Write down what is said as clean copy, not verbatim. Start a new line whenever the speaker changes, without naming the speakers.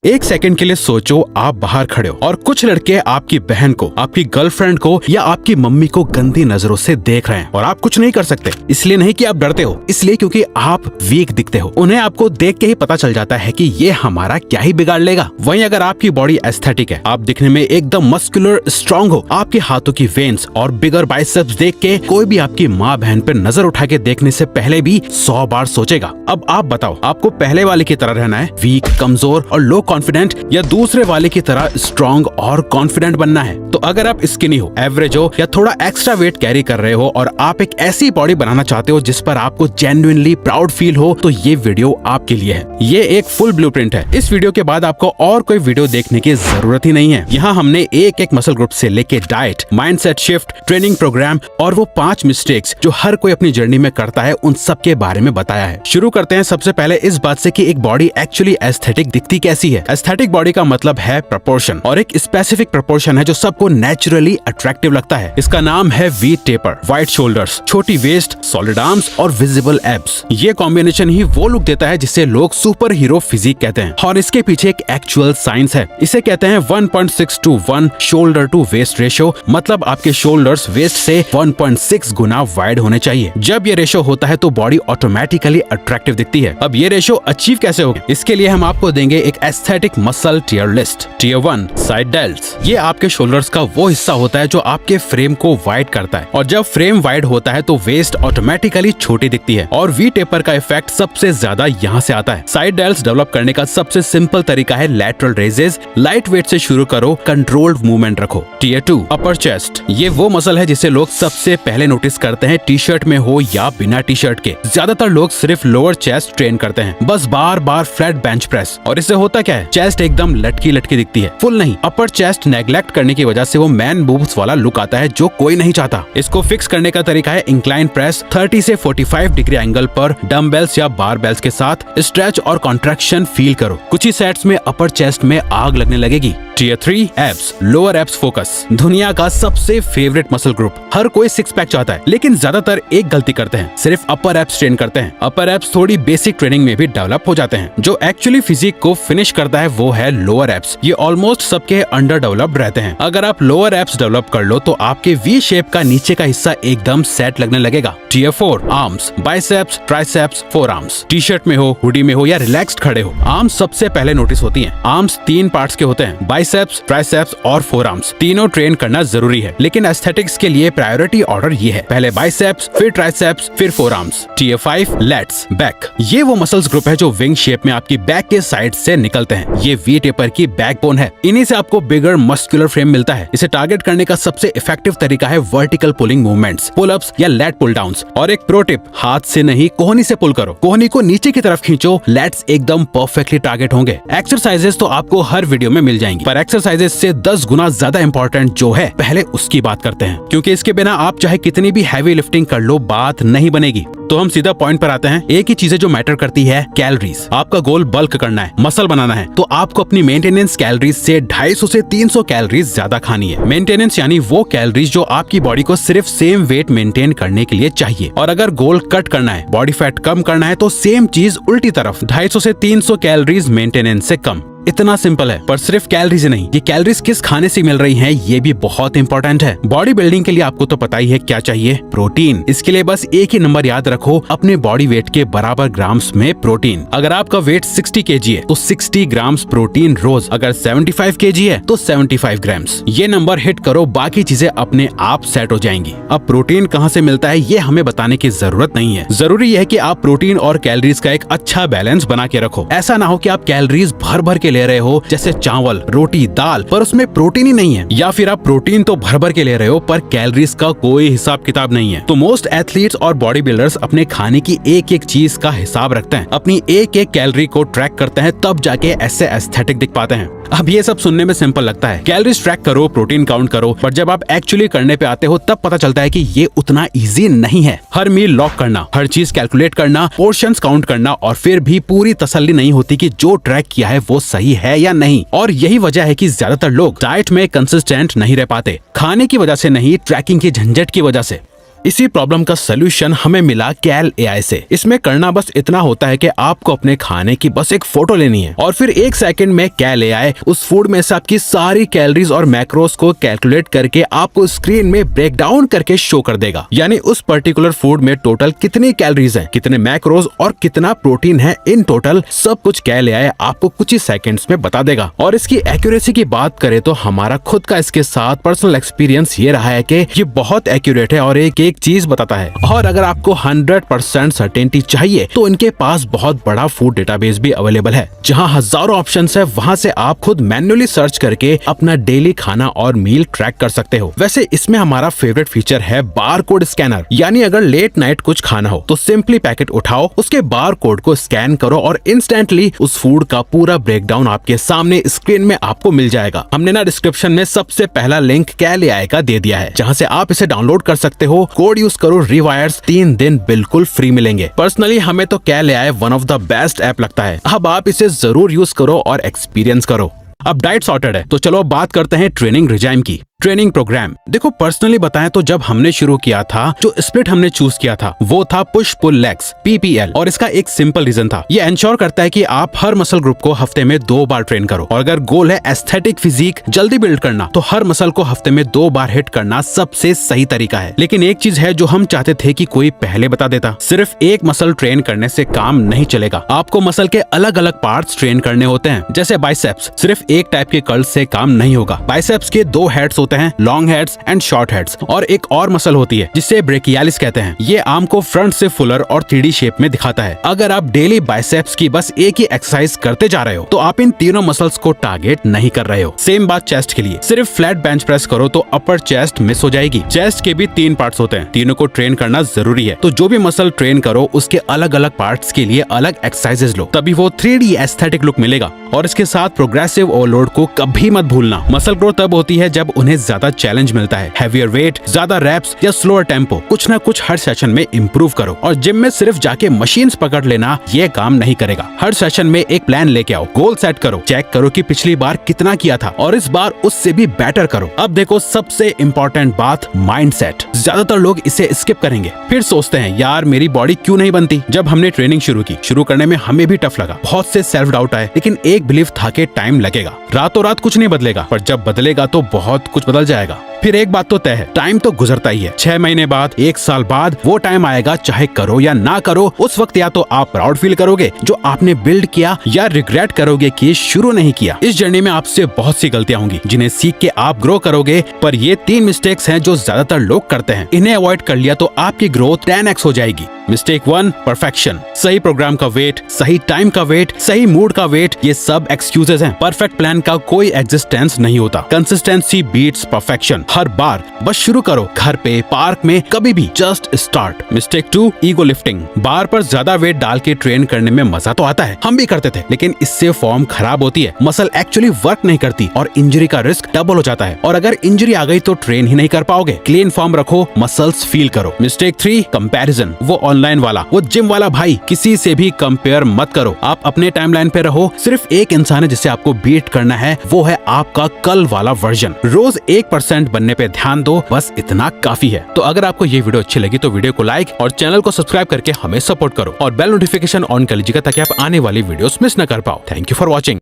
एक सेकंड के लिए सोचो, आप बाहर खड़े हो और कुछ लड़के आपकी बहन को, आपकी गर्लफ्रेंड को या आपकी मम्मी को गंदी नजरों से देख रहे हैं और आप कुछ नहीं कर सकते। इसलिए नहीं कि आप डरते हो, इसलिए क्योंकि आप वीक दिखते हो। उन्हें आपको देख के ही पता चल जाता है कि ये हमारा क्या ही बिगाड़ लेगा। वहीं अगर आपकी बॉडी एस्थेटिक है, आप दिखने में एकदम मस्कुलर स्ट्रांग हो, आपके हाथों की वेन्स और बिगर बाइसेप्स देख के कोई भी आपकी माँ बहन पर नजर उठा के देखने से पहले भी 100 बार सोचेगा। अब आप बताओ, आपको पहले वाले की तरह रहना है, वीक, कमजोर और लो कॉन्फिडेंट, या दूसरे वाले की तरह स्ट्रांग और कॉन्फिडेंट बनना है? तो अगर आप स्किनी हो, एवरेज हो या थोड़ा एक्स्ट्रा वेट कैरी कर रहे हो और आप एक ऐसी बॉडी बनाना चाहते हो जिस पर आपको जेन्युइनली प्राउड फील हो, तो ये वीडियो आपके लिए है। ये एक फुल ब्लूप्रिंट है। इस वीडियो के बाद आपको और कोई वीडियो देखने की जरूरत ही नहीं है। यहाँ हमने एक एक मसल ग्रुप से लेके diet, mindset shift, training program और वो 5 मिस्टेक्स जो हर कोई अपनी जर्नी में करता है, उन सब के बारे में बताया है। शुरू करते हैं सबसे पहले इस बात से कि एक बॉडी एक्चुअली एस्थेटिक दिखती कैसी है। एस्थेटिक बॉडी का मतलब है प्रोपोर्शन, और एक स्पेसिफिक प्रोपोर्शन है जो सबको नेचुरली अट्रैक्टिव लगता है। इसका नाम है वी टेपर, वाइड शोल्डर्स, छोटी वेस्ट, सॉलिड आर्म्स और विजिबल एब्स। ये कॉम्बिनेशन ही वो लुक देता है जिसे लोग सुपर हीरो फिजिक कहते हैं, और इसके पीछे एक एक्चुअल साइंस है। इसे कहते हैं 1.6 to 1 shoulder to waist ratio, मतलब आपके शोल्डर्स वेस्ट से 1.6 गुना वाइड होने चाहिए। जब ये रेशियो होता है तो बॉडी ऑटोमेटिकली अट्रैक्टिव दिखती है। अब ये रेशियो अचीव कैसे होगा, इसके लिए हम आपको देंगे एक aesthetic muscle tier list. Tier 1, side delts. ये आपके शोल्डर्स का वो हिस्सा होता है जो आपके फ्रेम को वाइड करता है, और जब फ्रेम वाइड होता है तो वेस्ट ऑटोमेटिकली छोटी दिखती है, और वी टेपर का इफेक्ट सबसे ज्यादा यहाँ से आता है। साइड डेल्ट्स डेवलप करने का सबसे सिंपल तरीका है लैटरल रेजेस। लाइट वेट से शुरू करो, कंट्रोल्ड मूवमेंट रखो। Tier 2, upper chest. ये वो मसल है जिसे लोग सबसे पहले नोटिस करते हैं, टी शर्ट में हो या बिना टी शर्ट के। ज्यादातर लोग सिर्फ लोअर चेस्ट ट्रेन करते हैं, बस बार बार फ्लैट बेंच प्रेस, और इससे होता क्या है, चेस्ट एकदम लटकी लटकी दिखती है, फुल नहीं। अपर चेस्ट नेग्लेक्ट करने की वजह से वो मैन बूब्स वाला लुक आता है जो कोई नहीं चाहता। इसको फिक्स करने का तरीका है इंक्लाइन प्रेस। 30 से 45 डिग्री एंगल पर डम्बेल्स या बारबेल्स के साथ स्ट्रेच और कॉन्ट्रैक्शन फील करो। कुछ ही सेट्स में अपर चेस्ट में आग लगने लगेगी। Tier 3, abs, lower abs focus. दुनिया का सबसे फेवरेट मसल ग्रुप। हर कोई 6 पैक चाहता है, लेकिन ज्यादातर एक गलती करते हैं, सिर्फ अपर एब्स ट्रेन करते हैं। अपर एब्स थोड़ी बेसिक ट्रेनिंग में भी डेवलप हो जाते हैं। जो एक्चुअली फिजिक को फिनिश करता है वो है लोअर एब्स। ये ऑलमोस्ट सबके अंडर डेवलप्ड रहते हैं। अगर आप लोअर एब्स डेवलप कर लो तो आपके वी शेप का नीचे का हिस्सा एकदम सेट लगने लगेगा। Tier 4, arms, biceps, triceps, forearms. T shirt में हो, हुडी में हो या रिलैक्स्ड खड़े हो, आर्म्स सबसे पहले नोटिस होती हैं। आर्म्स 3 पार्ट्स के होते हैं, बाइसेप्स, ट्राइसेप्स और फोर आर्म्स। तीनों ट्रेन करना जरूरी है, लेकिन एस्थेटिक्स के लिए प्रायोरिटी ऑर्डर ये है, पहले बाइसेप्स, फिर ट्राइसेप्स, फिर forearms. Tier 5, lats, back. ये वो मसल्स ग्रुप है जो विंग शेप में आपकी बैक के साइड से निकलते हैं। ये वी टेपर की बैकबोन है। इन्हीं से आपको बिगर मस्कुलर फ्रेम मिलता है। इसे टारगेट करने का सबसे इफेक्टिव तरीका है vertical pulling movements, pull ups या लैट पुल डाउन्स। और एक प्रो टिप, हाथ से नहीं कोहनी से पुल करो। कोहनी को नीचे की तरफ खींचो, लैट्स एकदम परफेक्टली टारगेट होंगे। एक्सरसाइजेस तो आपको हर वीडियो में मिल जाएंगी, पर एक्सरसाइजेस से 10 गुना ज्यादा इंपॉर्टेंट जो है, पहले उसकी बात करते हैं, क्योंकि इसके बिना आप चाहे कितनी भी हैवी लिफ्टिंग कर लो, बात नहीं बनेगी। तो हम सीधा पॉइंट पर आते हैं। एक ही चीजें जो मैटर करती है, कैलोरीज। आपका गोल बल्क करना है, मसल बनाना है, तो आपको अपनी मेंटेनेंस कैलोरीज से 250 से 300 कैलोरीज ज्यादा खानी है। मेंटेनेंस यानी वो कैलोरीज जो आपकी बॉडी को सिर्फ सेम वेट मेंटेन करने के लिए चाहिए। और अगर गोल कट करना है, बॉडी फैट कम करना है, तो सेम चीज उल्टी तरफ, 250 से 300 कैलोरीज मेंटेनेंस से कम। इतना सिंपल है। पर सिर्फ कैलोरीज नहीं, ये कैलोरीज किस खाने से मिल रही हैं, ये भी बहुत इंपॉर्टेंट है। बॉडी बिल्डिंग के लिए आपको तो पता ही है क्या चाहिए, प्रोटीन। इसके लिए बस एक ही नंबर याद रखो, अपने बॉडी वेट के बराबर ग्राम्स में प्रोटीन। अगर आपका वेट 60 kg है तो 60 ग्राम्स प्रोटीन रोज। अगर 75 kg है तो 75 ग्राम्स। ये नंबर हिट करो, बाकी चीजें अपने आप सेट हो जाएंगी। अब प्रोटीन कहाँ से मिलता है ये हमें बताने की जरूरत नहीं है। जरूरी है कि आप प्रोटीन और कैलोरीज का एक अच्छा बैलेंस बना के रखो। ऐसा ना हो कि आप कैलोरीज भर भर के ले रहे हो, जैसे चावल, रोटी, दाल, पर उसमें प्रोटीन ही नहीं है, या फिर आप प्रोटीन तो भर भर के ले रहे हो पर कैलोरीज का कोई हिसाब किताब नहीं है। तो मोस्ट एथलीट्स और बॉडी बिल्डर्स अपने खाने की एक एक चीज का हिसाब रखते हैं, अपनी एक एक कैलोरी को ट्रैक करते हैं, तब जाके ऐसे एस्थेटिक दिख पाते हैं। अब ये सब सुनने में सिंपल लगता है, कैलोरीज ट्रैक करो, प्रोटीन काउंट करो, पर जब आप एक्चुअली करने पे आते हो तब पता चलता है कि ये उतना इजी नहीं है। हर मील लॉक करना, हर चीज कैलकुलेट करना, पोर्शंस काउंट करना, और फिर भी पूरी तसल्ली नहीं होती कि जो ट्रैक किया है वो सही है या नहीं। और यही वजह है कि ज्यादातर लोग डाइट में कंसिस्टेंट नहीं रह पाते, खाने की वजह से नहीं, ट्रैकिंग की झंझट की वजह से। इसी प्रॉब्लम का सोल्यूशन हमें मिला कैल AI से। इसमें करना बस इतना होता है कि आपको अपने खाने की बस एक फोटो लेनी है और फिर 1 सेकंड में कैल AI उस फूड में से आपकी सारी कैलोरीज और मैक्रोस को कैलकुलेट करके आपको स्क्रीन में ब्रेक डाउन करके शो कर देगा। यानी उस पर्टिकुलर फूड में टोटल कितनी कैलोरीज हैं, कितने मैक्रोस और कितना प्रोटीन है, इन टोटल सब कुछ कैल AI आपको कुछ ही सेकंड्स में बता देगा। और इसकी एक्यूरेसी की बात करें तो हमारा खुद का इसके साथ पर्सनल एक्सपीरियंस ये रहा है कि ये बहुत एक्यूरेट है और एक एक चीज बताता है। और अगर आपको 100% सर्टेनिटी चाहिए तो इनके पास बहुत बड़ा फूड डेटाबेस भी अवेलेबल है, जहां हजारों ऑप्शंस है। वहां से आप खुद मैन्युअली सर्च करके अपना डेली खाना और मील ट्रैक कर सकते हो। वैसे इसमें हमारा फेवरेट फीचर है बार कोड स्कैनर। यानी अगर लेट नाइट कुछ खाना हो तो सिंपली पैकेट उठाओ, उसके बार कोड को स्कैन करो और इंस्टेंटली उस फूड का पूरा ब्रेकडाउन आपके सामने स्क्रीन में आपको मिल जाएगा। हमने ना डिस्क्रिप्शन में सबसे पहला लिंक कैल AI का दे दिया है, जहां से आप इसे डाउनलोड कर सकते हो। कोड यूज करो रिवायर्स, 3 दिन बिल्कुल फ्री मिलेंगे। पर्सनली हमें तो कैल AI one of the best app लगता है। अब आप इसे जरूर यूज करो और एक्सपीरियंस करो। अब डाइट सॉर्टेड है तो चलो अब बात करते हैं ट्रेनिंग रिजाइम की। ट्रेनिंग प्रोग्राम देखो, पर्सनली बताएं तो जब हमने शुरू किया था, जो स्प्लिट हमने चूज किया था वो था पुश पुल लेग्स PPL। और इसका एक सिंपल रीजन था, ये एंश्योर करता है कि आप हर मसल ग्रुप को हफ्ते में 2 बार ट्रेन करो। और अगर गोल है एस्थेटिक फिजिक जल्दी बिल्ड करना, तो हर मसल को हफ्ते में 2 बार हिट करना सबसे सही तरीका है। लेकिन एक चीज है जो हम चाहते थे कि कोई पहले बता देता। सिर्फ एक मसल ट्रेन करने से काम नहीं चलेगा, आपको मसल के अलग अलग पार्ट्स ट्रेन करने होते हैं। जैसे बाइसेप्स, सिर्फ एक टाइप के कर्ल से काम नहीं होगा। बाइसेप्स के 2 हेड्स होते हैं, long heads and short heads. और एक और मसल होती है जिसे ब्रेकियालिस कहते हैं। ये आर्म को फ्रंट से फुलर और 3D शेप में दिखाता है। अगर आप डेली बाइसेप्स की बस एक ही एक्सरसाइज करते जा रहे हो तो आप इन तीनों मसल्स को टारगेट नहीं कर रहे हो। सेम बात चेस्ट के लिए, सिर्फ फ्लैट बेंच प्रेस करो तो अपर चेस्ट मिस हो जाएगी। चेस्ट के भी 3 पार्ट्स होते हैं, तीनों को ट्रेन करना जरूरी है। तो जो भी मसल ट्रेन करो उसके अलग अलग पार्ट्स के लिए अलग एक्सरसाइजेस लो, तभी वो 3D एस्थेटिक लुक मिलेगा। और इसके साथ प्रोग्रेसिव ओवरलोड को कभी मत भूलना। मसल ग्रोथ तब होती है जब उन्हें ज्यादा चैलेंज मिलता है। हैवियर वेट, ज्यादा रैप्स या स्लोअर टेम्पो, कुछ ना कुछ हर सेशन में इंप्रूव करो। और जिम में सिर्फ जाके मशीन्स पकड़ लेना ये काम नहीं करेगा। हर सेशन में एक प्लान लेके आओ, गोल सेट करो, चेक करो कि पिछली बार कितना किया था और इस बार उससे भी बेटर करो। अब देखो सबसे इम्पोर्टेंट बात, माइंडसेट। ज्यादातर लोग इसे स्किप करेंगे, फिर सोचते हैं यार मेरी बॉडी क्यों नहीं बनती। जब हमने ट्रेनिंग शुरू करने में हमें भी टफ लगा, बहुत से सेल्फ डाउट आए, लेकिन एक बिलीफ था कि टाइम लगेगा। रातों रात कुछ नहीं बदलेगा, पर जब बदलेगा तो बहुत कुछ बदल जाएगा। फिर एक बात तो तय है, टाइम तो गुजरता ही है। 6 महीने बाद, 1 साल बाद वो टाइम आएगा, चाहे करो या ना करो। उस वक्त या तो आप प्राउड फील करोगे जो आपने बिल्ड किया, या रिग्रेट करोगे कि शुरू नहीं किया। इस जर्नी में आपसे बहुत सी गलतियां होंगी जिन्हें सीख के आप ग्रो करोगे। पर ये 3 मिस्टेक्स हैं जो ज्यादातर लोग करते हैं। इन्हें अवॉइड कर लिया तो आपकी ग्रोथ 10x हो जाएगी। Mistake 1, perfection. सही प्रोग्राम का वेट, सही टाइम का वेट, सही मूड का वेट, ये सब एक्सक्यूजेस हैं। परफेक्ट प्लान का कोई एग्जिस्टेंस नहीं होता। Consistency beats perfection. हर बार बस शुरू करो, घर पे, पार्क में, कभी भी, just start. Mistake 2, ego lifting. Bar पर ज्यादा वेट डाल के ट्रेन करने में मजा तो आता है, हम भी करते थे, लेकिन इससे फॉर्म खराब होती है, मसल एक्चुअली वर्क नहीं करती और इंजरी का रिस्क डबल हो जाता है। और अगर इंजरी आ गई तो ट्रेन ही नहीं कर पाओगे। क्लीन फॉर्म रखो, मसल्स फील करो। Mistake 3, comparison. वो ऑनलाइन वाला, वो जिम वाला भाई, किसी से भी कंपेयर मत करो। आप अपने टाइमलाइन पे रहो। सिर्फ एक इंसान है जिसे आपको बीट करना है, वो है आपका कल वाला वर्जन। रोज 1% बनने पे ध्यान दो, बस इतना काफी है। तो अगर आपको ये वीडियो अच्छी लगी तो वीडियो को लाइक और चैनल को सब्सक्राइब करके हमें सपोर्ट करो और बेल नोटिफिकेशन ऑन कर लीजिएगा ताकि आप आने वाली वीडियोस मिस न कर पाओ। Thank you for watching.